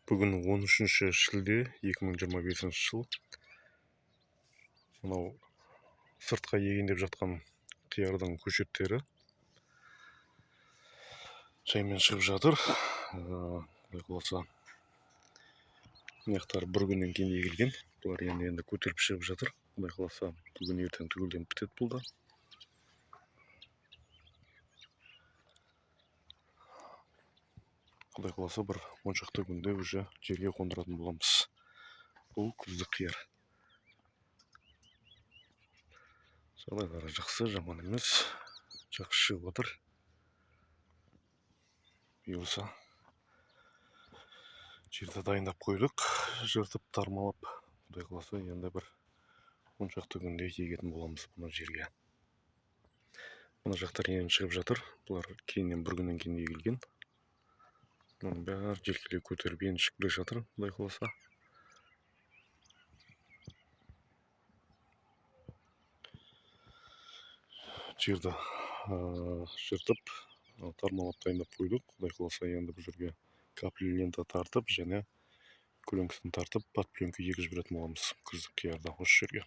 Бүгін 13 шілде 2025 жыл. Мынау сыртқа егендеп жатқан қиярдың көшеттері жаймен шығып жатыр. Құдай қаласа мынаяқтар бір күннен кейін егілген. Бұлар енді көтеріп шығып жатыр. Құдай қаласа бүгін ертең түгелден бітеді бұл да. Құдай қаласа бір 10 шақты күнде уже жерге қондыратын боламыз. Бұл күздік қияр. Жағдайлары жақсы, жаман емес. Жақсы шығып отыр. Бұйырса жерді дайындап қойдық, жыртып тармалап. Құдай қаласа енді бір 10 шақты күнде егетін боламыз бұны жерге. Мына жақтар енді шығып жатыр. Бұлар кейіннен бір күннен кейін егілген. Мұның бәрі желкелей көтеріп енді шығып келе жатыр. Құдай қаласа. Жерді жыртып, тармалап дайындап қойдық. Құдай қаласа енді бұл жерге капли лента тартып, және көлеңкесін тартып, пат пленка егіп жіберетін боламыз күздік қиярда осы жерге.